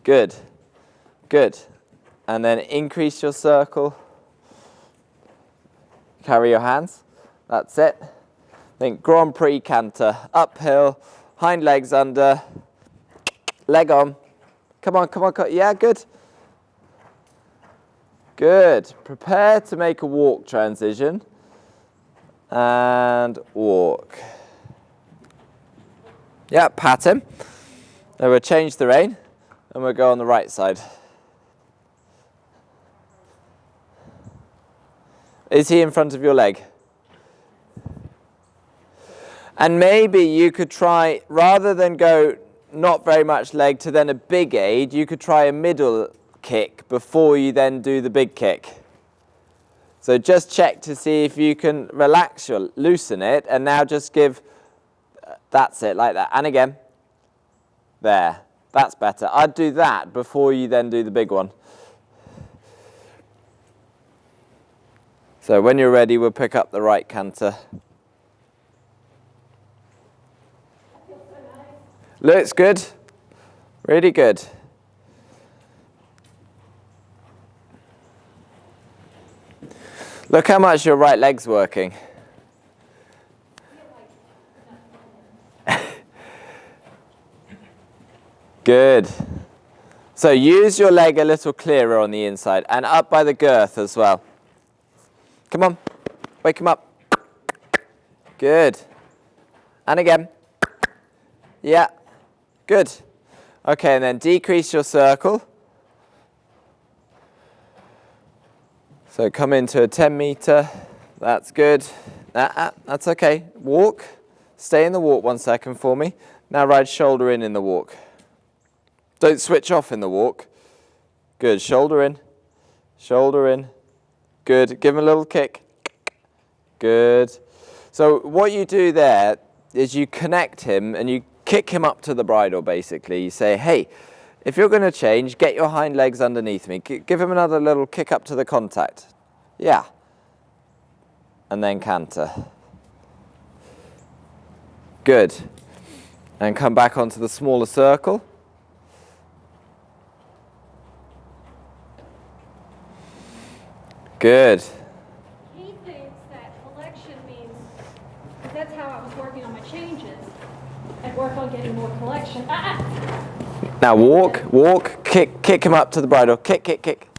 Good. Good. And then increase your circle. Carry your hands. That's it. Think Grand Prix canter. Uphill, hind legs under, leg on. Come on, come on, come on. Yeah, good. Good. Prepare to make a walk transition. And walk. Yeah, pat him. Then we'll change the rein and we'll go on the right side. Is he in front of your leg? And maybe you could try, rather than go not very much leg to then a big aid, you could try a middle kick before you then do the big kick. So just check to see if you can relax loosen it, and now just give, that's it, like that. And again, there, that's better. I'd do that before you then do the big one. So when you're ready, we'll pick up the right canter. Looks good, really good. Look how much your right leg's working. Good. So use your leg a little clearer on the inside and up by the girth as well. Come on, wake him up. Good. And again. Yeah. Good. Okay, and then decrease your circle. So come into a 10 meter. That's good. That's okay. Walk. Stay in the walk 1 second for me. Now ride shoulder in the walk. Don't switch off in the walk. Good. Shoulder in. Shoulder in. Good. Give him a little kick. Good. So what you do there is you connect him and you kick him up to the bridle, basically. You say, hey, if you're going to change, get your hind legs underneath me. Give him another little kick up to the contact. Yeah. And then canter. Good. And come back onto the smaller circle. Good. He thinks that collection means, that's how I was working on my changes, and work on getting more collection. Now walk, walk, kick him up to the bridle. Kick, kick, kick.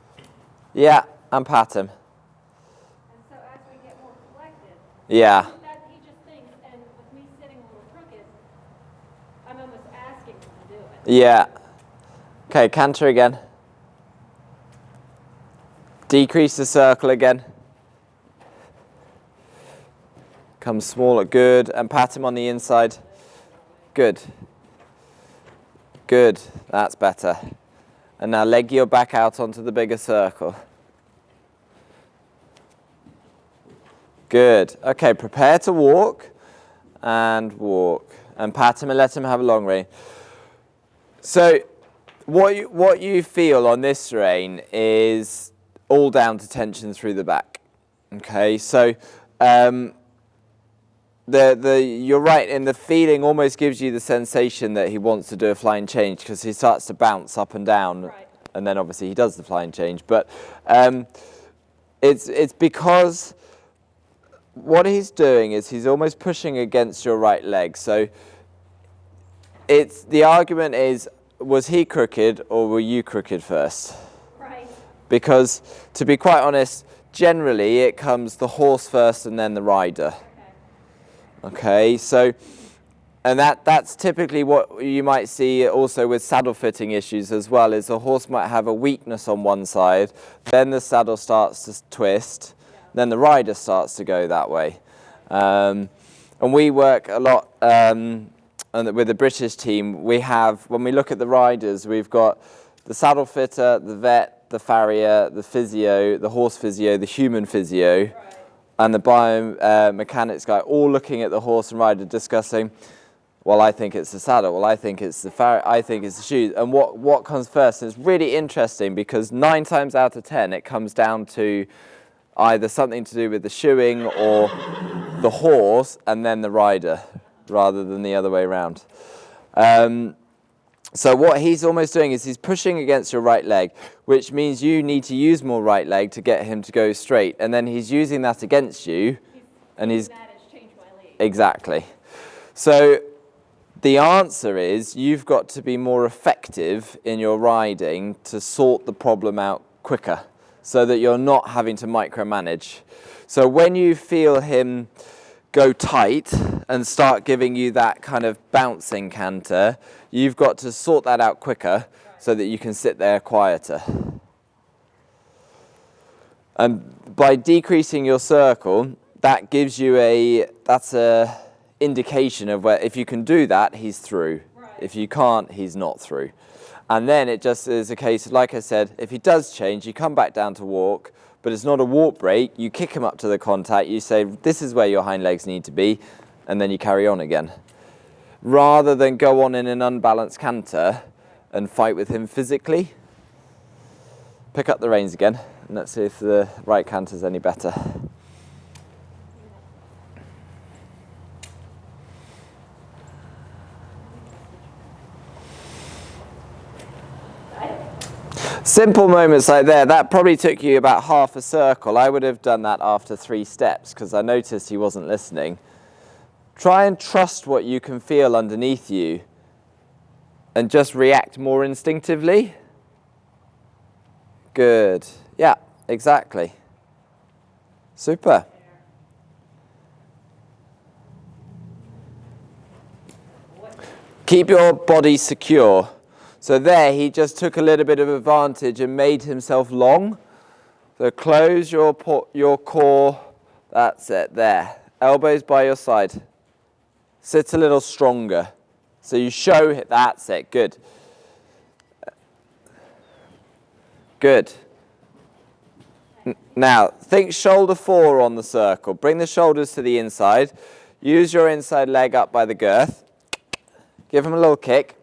Yeah, and pat him. And so as we get more collected, Yeah. that he just thinks, and with me sitting a little crooked, I'm almost asking him to do it. Yeah. Okay, canter again. Decrease the circle again. Come smaller, good, and pat him on the inside. Good. Good, that's better. And now leg your back out onto the bigger circle. Good. Okay, prepare to walk and walk. And pat him and let him have a long rein. So what you feel on this rein is all down to tension through the back. Okay, so you're right, and the feeling almost gives you the sensation that he wants to do a flying change because he starts to bounce up and down, Right. And then obviously he does the flying change. But it's because what he's doing is he's almost pushing against your right leg. So the argument is, was he crooked or were you crooked first? Right. Because to be quite honest, generally it comes the horse first and then the rider. Okay, so, and that's typically what you might see also with saddle fitting issues as well, is a horse might have a weakness on one side, then the saddle starts to twist, then the rider starts to go that way. And we work a lot and with the British team. We have, when we look at the riders, we've got the saddle fitter, the vet, the farrier, the physio, the horse physio, the human physio, right, and the biomechanics guy, all looking at the horse and rider discussing, well, I think it's the saddle, well, I think it's the farrier, I think it's the shoes, and what comes first. And it's really interesting because 9 times out of 10 it comes down to either something to do with the shoeing or the horse and then the rider, rather than the other way around. So what he's almost doing is he's pushing against your right leg, which means you need to use more right leg to get him to go straight. And then he's using that against you. And he's That has changed my leg. exactly. So the answer is you've got to be more effective in your riding to sort the problem out quicker so that you're not having to micromanage. So when you feel him go tight and start giving you that kind of bouncing canter, you've got to sort that out quicker so that you can sit there quieter. And by decreasing your circle, that gives you that's a indication of where, if you can do that, he's through. Right. If you can't, he's not through. And then it just is a case of, like I said, if he does change, you come back down to walk, but it's not a walk break. You kick him up to the contact, you say, this is where your hind legs need to be, and then you carry on again. Rather than go on in an unbalanced canter and fight with him physically. Pick up the reins again, and let's see if the right canter's any better. Simple moments like that probably took you about half a circle. I would have done that after 3 steps because I noticed he wasn't listening. Try and trust what you can feel underneath you and just react more instinctively. Good. Yeah, exactly. Super. Keep your body secure. So there, he just took a little bit of advantage and made himself long. So close your core. That's it, there. Elbows by your side. Sit a little stronger. So you show, that's it, good. Good. Now, think shoulder 4 on the circle. Bring the shoulders to the inside. Use your inside leg up by the girth. Give him a little kick.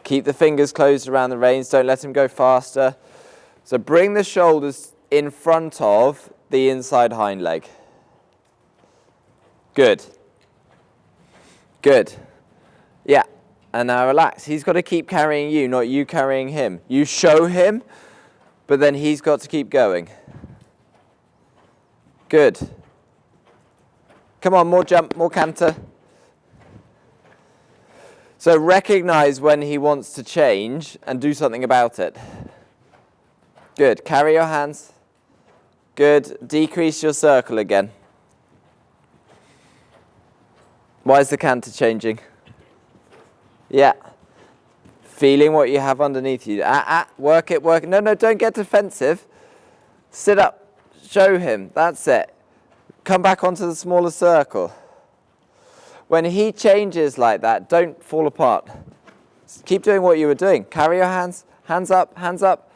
Keep the fingers closed around the reins. Don't let him go faster. So bring the shoulders in front of the inside hind leg. Good. Good. Yeah. And now relax. He's got to keep carrying you, not you carrying him. You show him, but then he's got to keep going. Good. Come on, more jump, more canter. So recognize when he wants to change and do something about it. Good. Carry your hands. Good. Decrease your circle again. Why is the canter changing? Yeah. Feeling what you have underneath you. Work it, work it. No, don't get defensive. Sit up. Show him. That's it. Come back onto the smaller circle. When he changes like that, don't fall apart. Keep doing what you were doing. Carry your hands. Hands up, hands up.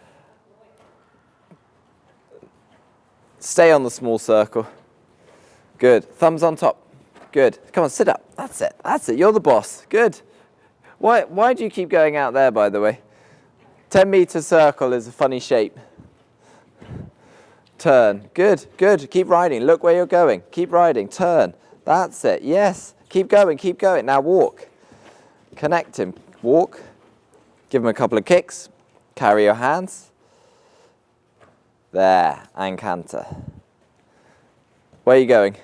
Stay on the small circle. Good. Thumbs on top. Good. Come on, sit up. That's it. That's it. You're the boss. Good. Why do you keep going out there, by the way? 10-meter circle is a funny shape. Turn. Good, good. Keep riding. Look where you're going. Keep riding. Turn. That's it. Yes. Keep going, keep going. Now walk. Connect him. Walk. Give him a couple of kicks. Carry your hands. There. And canter. Where are you going?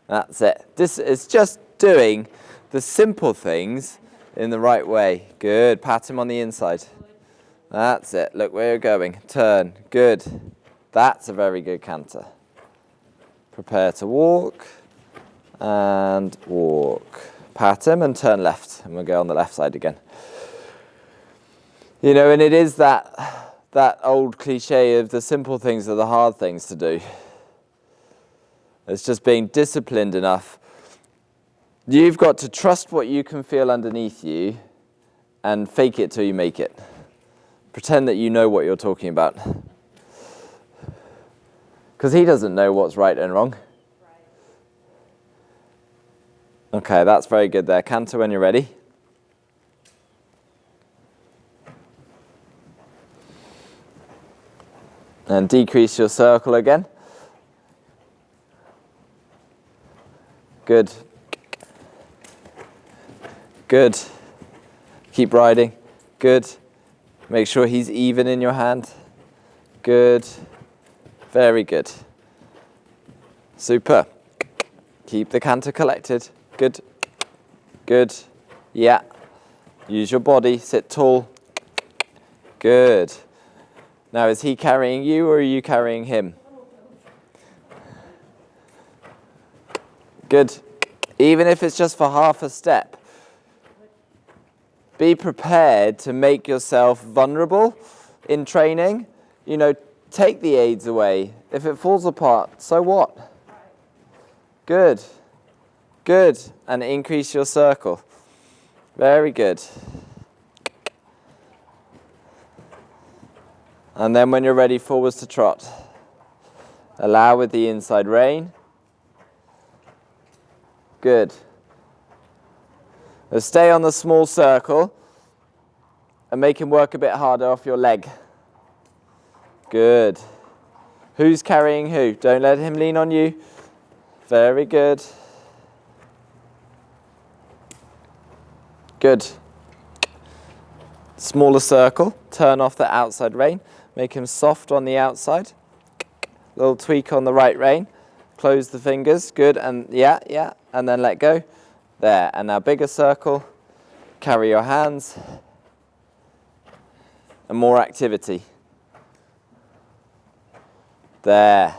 That's it. This is just doing the simple things in the right way. Good. Pat him on the inside. That's it. Look where you're going. Turn. Good. That's a very good canter. Prepare to walk. And walk. Pat him and turn left. And we'll go on the left side again. You know, and it is that old cliche of the simple things are the hard things to do. It's just being disciplined enough. You've got to trust what you can feel underneath you and fake it till you make it. Pretend that you know what you're talking about. Because he doesn't know what's right and wrong. Okay, that's very good there. Canter when you're ready. And decrease your circle again. Good. Good. Keep riding. Good. Make sure he's even in your hand. Good. Very good. Super. Keep the canter collected. Good. Good. Yeah. Use your body. Sit tall. Good. Now, is he carrying you or are you carrying him? Good. Even if it's just for half a step, be prepared to make yourself vulnerable in training. You know, take the aids away. If it falls apart, so what? Good. Good. And increase your circle. Very good. And then when you're ready, forwards to trot. Allow with the inside rein. Good. Now stay on the small circle and make him work a bit harder off your leg. Good. Who's carrying who? Don't let him lean on you. Very good. Good. Smaller circle. Turn off the outside rein. Make him soft on the outside. Little tweak on the right rein. Close the fingers. Good. And yeah. And then let go. There. And now bigger circle. Carry your hands. And more activity. There.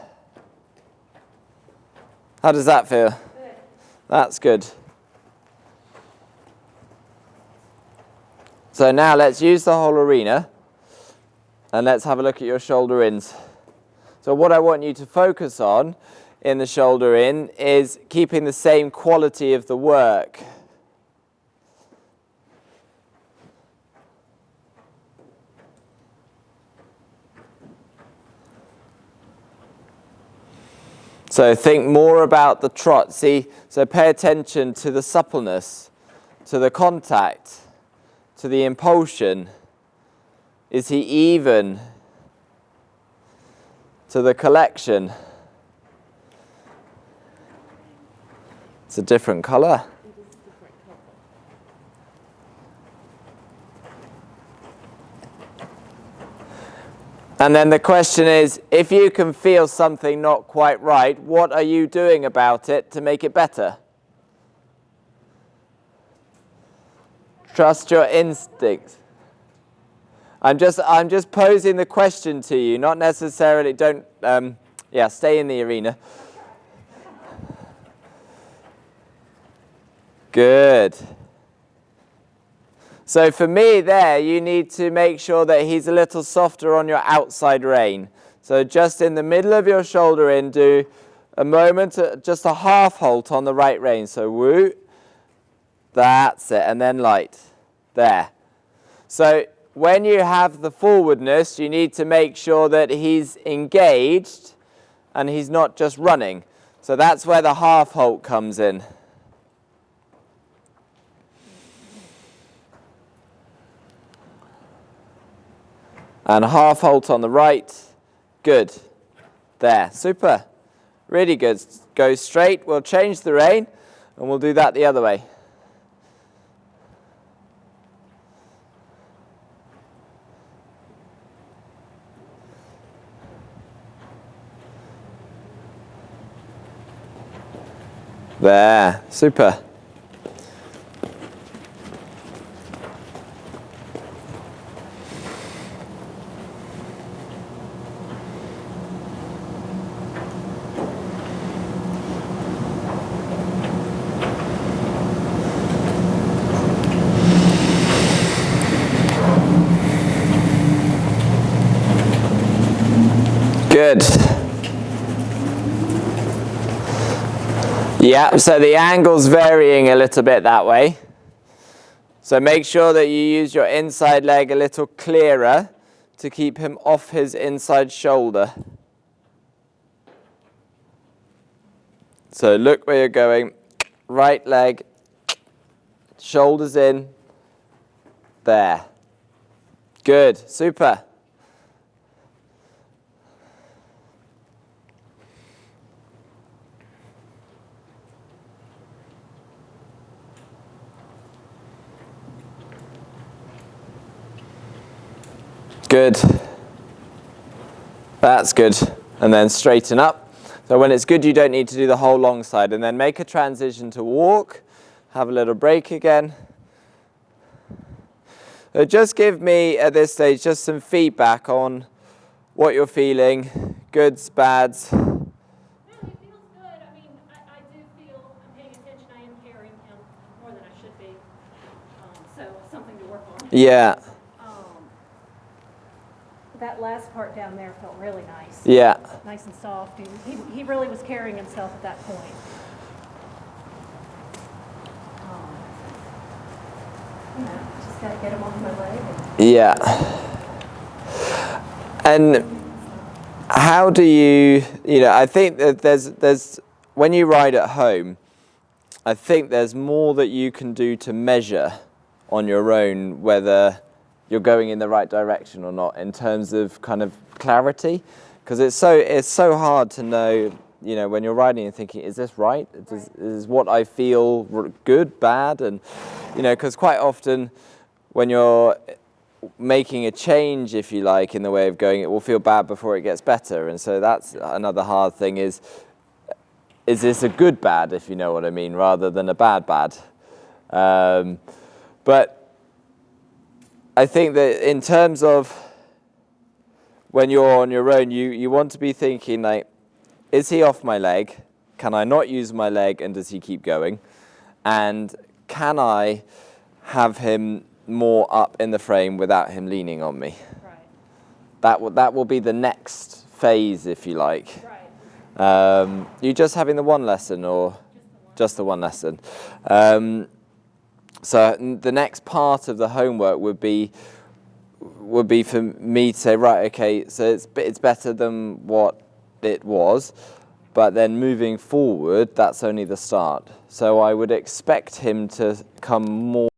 How does that feel? Good. That's good. So now let's use the whole arena and let's have a look at your shoulder ins. So what I want you to focus on in the shoulder in is keeping the same quality of the work. So think more about the trot. See, so pay attention to the suppleness, to the contact, to the impulsion. Is he even? To the collection. It's a different color. And then the question is, if you can feel something not quite right, what are you doing about it to make it better? Trust your instincts. I'm just posing the question to you, not necessarily, don't, stay in the arena. Good. So for me there, you need to make sure that he's a little softer on your outside rein. So just in the middle of your shoulder in, do a moment, just a half halt on the right rein. So woo, that's it, and then light. There. So when you have the forwardness, you need to make sure that he's engaged and he's not just running. So that's where the half halt comes in. And half halt on the right. Good. There. Super. Really good. Go straight. We'll change the rein and we'll do that the other way. There. Super. Good. Yeah, so the angle's varying a little bit that way. So make sure that you use your inside leg a little clearer to keep him off his inside shoulder. So look where you're going. Right leg, shoulders in. There. Good. Super. Good. That's good. And then straighten up. So when it's good, you don't need to do the whole long side. And then make a transition to walk. Have a little break again. So just give me, at this stage, just some feedback on what you're feeling, goods, bads. No, he feels good. I mean, I do feel I'm paying attention. I am carrying him more than I should be. So something to work on. Yeah. That last part down there felt really nice. Yeah. Nice and soft. He really was carrying himself at that point. Just got to get him off my leg. Yeah. And how do you know, I think that there's when you ride at home, I think there's more that you can do to measure on your own whether you're going in the right direction or not in terms of kind of clarity, because it's so hard to know, you know, when you're riding and thinking, is this right? Is what I feel good, bad? And you know, because quite often when you're making a change, if you like, in the way of going, it will feel bad before it gets better. And so that's another hard thing, is this a good bad, if you know what I mean, rather than a bad bad. But I think that in terms of when you're on your own, you want to be thinking, like, is he off my leg? Can I not use my leg, and does he keep going? And can I have him more up in the frame without him leaning on me? Right. That will be the next phase, if you like. Right. You just having the one lesson, or just the one lesson? So the next part of the homework would be for me to say, right, okay, so it's better than what it was, but then moving forward, that's only the start. So I would expect him to come more